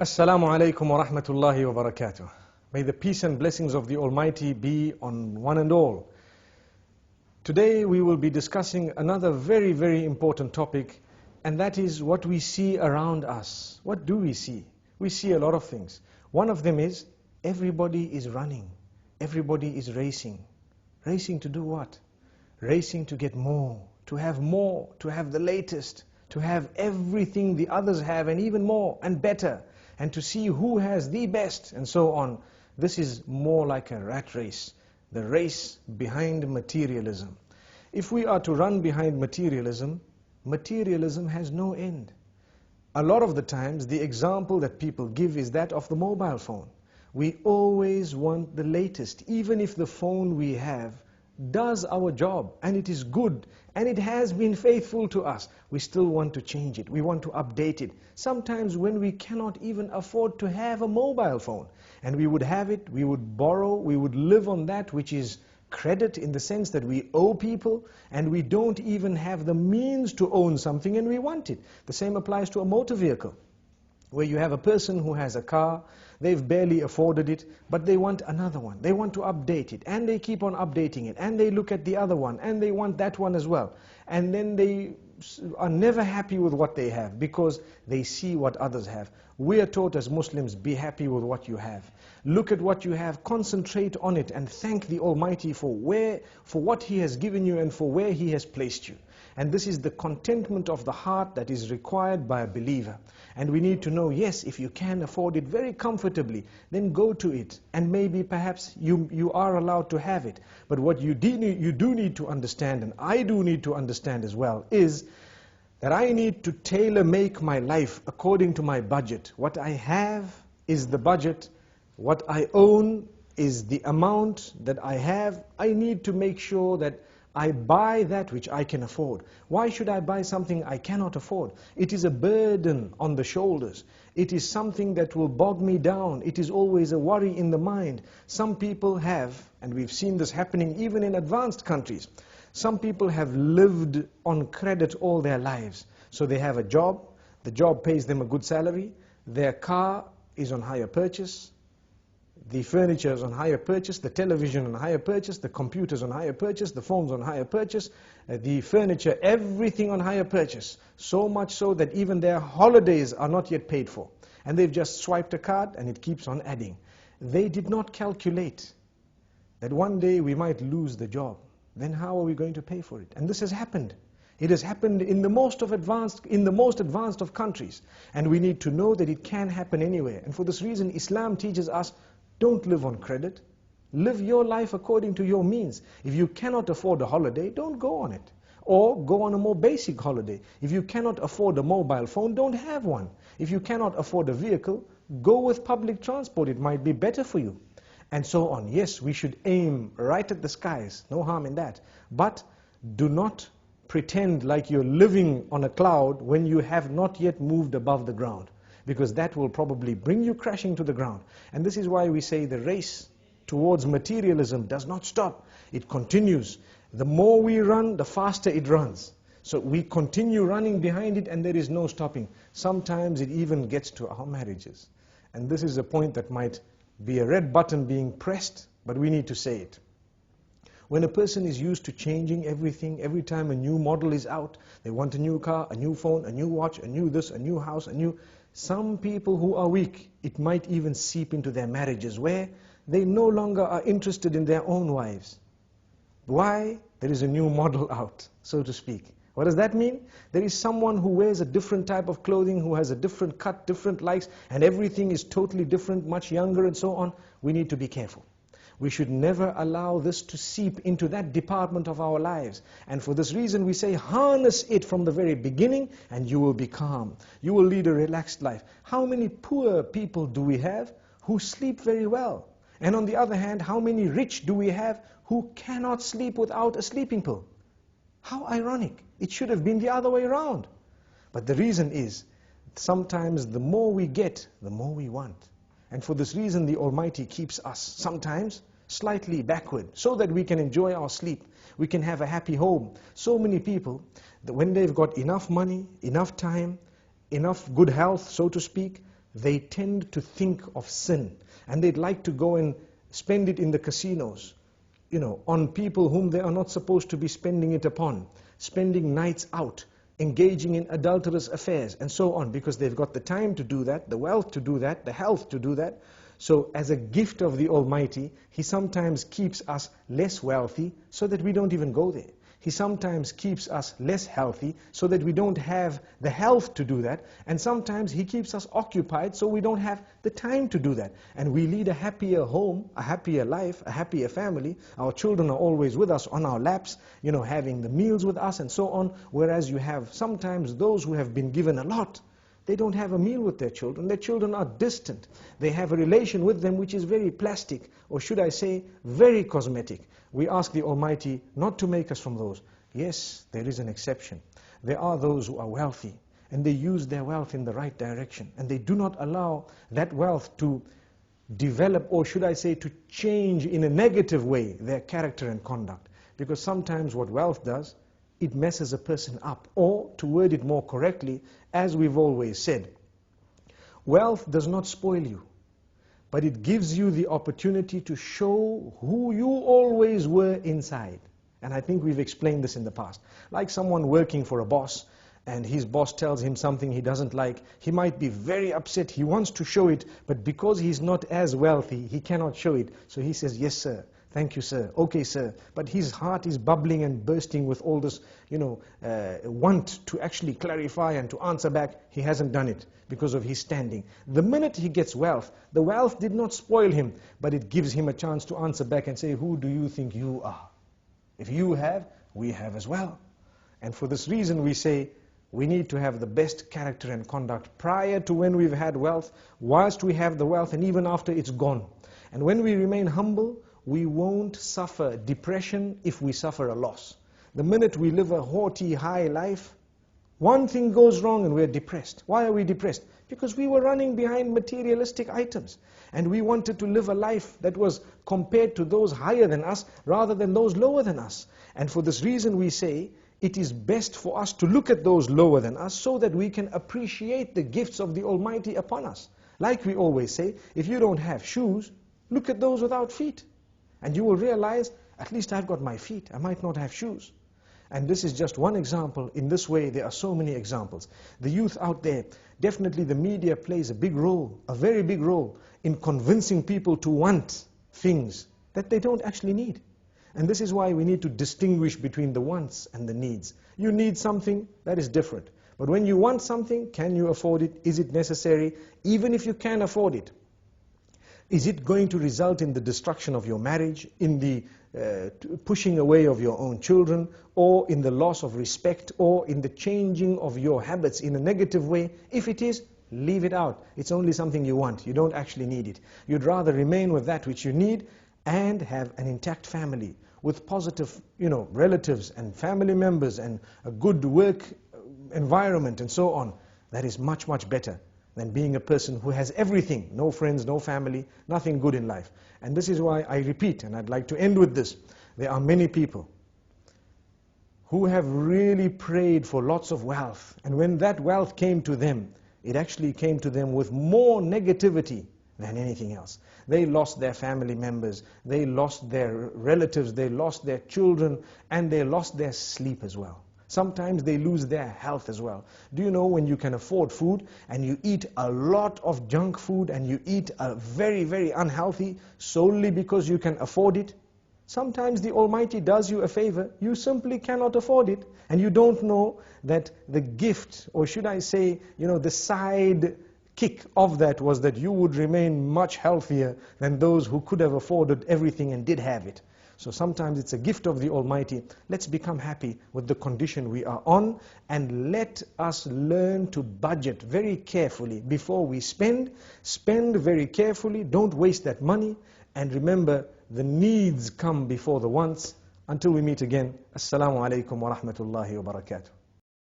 Assalamu alaikum wa rahmatullahi wa barakatuh. May the peace and blessings of the Almighty be on one and all. Today we will be discussing another very, very important topic, and that is what we see around us. What do we see? We see a lot of things. One of them is everybody is running. Everybody is racing. Racing to do what? Racing to get more, to have the latest, to have everything the others have and even more and better, and to see who has the best and so on. This is more like a rat race, the race behind materialism. If we are to run behind materialism, materialism has no end. A lot of the times the example that people give is that of the mobile phone. We always want the latest, even if the phone we have does our job and it is good and it has been faithful to us, we still want to change it, we want to update it. Sometimes when we cannot even afford to have a mobile phone and we would have it, we would borrow, we would live on that which is credit, in the sense that we owe people and we don't even have the means to own something and we want it. The same applies to a motor vehicle, where you have a person who has a car, they've barely afforded it, but they want another one. They want to update it, and they keep on updating it, and they look at the other one, and they want that one as well. And then they are never happy with what they have, because they see what others have. We are taught as Muslims, be happy with what you have. Look at what you have, concentrate on it, and thank the Almighty for what He has given you and for where He has placed you. And this is the contentment of the heart that is required by a believer. And we need to know, yes, if you can afford it very comfortably, then go to it. And maybe perhaps you are allowed to have it. But what you do need to understand, and I do need to understand as well, is that I need to tailor-make my life according to my budget. What I have is the budget. What I own is the amount that I have. I need to make sure that I buy that which I can afford. Why should I buy something I cannot afford? It is a burden on the shoulders. It is something that will bog me down. It is always a worry in the mind. Some people have, and we've seen this happening even in advanced countries, some people have lived on credit all their lives. So they have a job, the job pays them a good salary, their car is on hire purchase, the furniture is on hire purchase, the television on hire purchase, the computers on hire purchase, the phones on hire purchase, the furniture, everything on hire purchase. So much so that even their holidays are not yet paid for. And they've just swiped a card and it keeps on adding. They did not calculate that one day we might lose the job. Then how are we going to pay for it? And this has happened. It has happened in the most advanced of countries. And we need to know that it can happen anywhere. And for this reason, Islam teaches us, don't live on credit. Live your life according to your means. If you cannot afford a holiday, don't go on it. Or go on a more basic holiday. If you cannot afford a mobile phone, don't have one. If you cannot afford a vehicle, go with public transport. It might be better for you. And so on. Yes, we should aim right at the skies. No harm in that. But do not pretend like you're living on a cloud when you have not yet moved above the ground. Because that will probably bring you crashing to the ground. And this is why we say the race towards materialism does not stop. It continues. The more we run, the faster it runs. So we continue running behind it and there is no stopping. Sometimes it even gets to our marriages. And this is a point that might be a red button being pressed, but we need to say it. When a person is used to changing everything, every time a new model is out, they want a new car, a new phone, a new watch, a new this, a new house, some people who are weak, it might even seep into their marriages where they no longer are interested in their own wives. Why? There is a new model out, so to speak. What does that mean? There is someone who wears a different type of clothing, who has a different cut, different likes, and everything is totally different, much younger and so on. We need to be careful. We should never allow this to seep into that department of our lives. And for this reason we say, harness it from the very beginning and you will be calm. You will lead a relaxed life. How many poor people do we have who sleep very well? And on the other hand, how many rich do we have who cannot sleep without a sleeping pill? How ironic. It should have been the other way around. But the reason is, sometimes the more we get, the more we want. And for this reason the Almighty keeps us sometimes slightly backward, so that we can enjoy our sleep, we can have a happy home. So many people, that when they've got enough money, enough time, enough good health, so to speak, they tend to think of sin, and they'd like to go and spend it in the casinos, on people whom they are not supposed to be spending it upon, spending nights out, engaging in adulterous affairs, and so on, because they've got the time to do that, the wealth to do that, the health to do that. So as a gift of the Almighty, He sometimes keeps us less wealthy so that we don't even go there. He sometimes keeps us less healthy so that we don't have the health to do that. And sometimes He keeps us occupied so we don't have the time to do that. And we lead a happier home, a happier life, a happier family. Our children are always with us on our laps, having the meals with us and so on. Whereas you have sometimes those who have been given a lot, they don't have a meal with their children. Their children are distant. They have a relation with them which is very plastic, or should I say, very cosmetic. We ask the Almighty not to make us from those. Yes, there is an exception. There are those who are wealthy, and they use their wealth in the right direction, and they do not allow that wealth to develop, or should I say, to change in a negative way their character and conduct. Because sometimes what wealth does, it messes a person up. Or, to word it more correctly, as we've always said, wealth does not spoil you, but it gives you the opportunity to show who you always were inside. And I think we've explained this in the past. Like someone working for a boss, and his boss tells him something he doesn't like, he might be very upset, he wants to show it, but because he's not as wealthy, he cannot show it. So he says, yes sir, thank you sir, okay sir. But his heart is bubbling and bursting with all this, want to actually clarify and to answer back. He hasn't done it because of his standing. The minute he gets wealth, the wealth did not spoil him, but it gives him a chance to answer back and say, who do you think you are? If you have, we have as well. And for this reason we say, we need to have the best character and conduct prior to when we've had wealth, whilst we have the wealth, and even after it's gone. And when we remain humble, we won't suffer depression if we suffer a loss. The minute we live a haughty, high life, one thing goes wrong and we're depressed. Why are we depressed? Because we were running behind materialistic items. And we wanted to live a life that was compared to those higher than us, rather than those lower than us. And for this reason we say, it is best for us to look at those lower than us so that we can appreciate the gifts of the Almighty upon us. Like we always say, if you don't have shoes, look at those without feet. And you will realize, at least I've got my feet, I might not have shoes. And this is just one example. In this way, there are so many examples. The youth out there, definitely the media plays a big role, a very big role, in convincing people to want things that they don't actually need. And this is why we need to distinguish between the wants and the needs. You need something, that is different. But when you want something, can you afford it? Is it necessary? Even if you can afford it, is it going to result in the destruction of your marriage, in the pushing away of your own children, or in the loss of respect, or in the changing of your habits in a negative way? If it is, leave it out. It's only something you want. You don't actually need it. You'd rather remain with that which you need and have an intact family with positive, relatives and family members and a good work environment and so on. That is much, much better than being a person who has everything, no friends, no family, nothing good in life. And this is why I repeat, and I'd like to end with this, there are many people who have really prayed for lots of wealth, and when that wealth came to them, it actually came to them with more negativity than anything else. They lost their family members, they lost their relatives, they lost their children, and they lost their sleep as well. Sometimes they lose their health as well. Do you know when you can afford food and you eat a lot of junk food and you eat a very, very unhealthy solely because you can afford it? Sometimes the Almighty does you a favor, you simply cannot afford it, and you don't know that the gift, or should I say, the side kick of that was that you would remain much healthier than those who could have afforded everything and did have it. So sometimes it's a gift of the Almighty. Let's become happy with the condition we are on, and let us learn to budget very carefully before we spend. Spend very carefully, don't waste that money, and remember, the needs come before the wants. Until we meet again, Assalamu alaikum wa rahmatullahi wa barakatuh.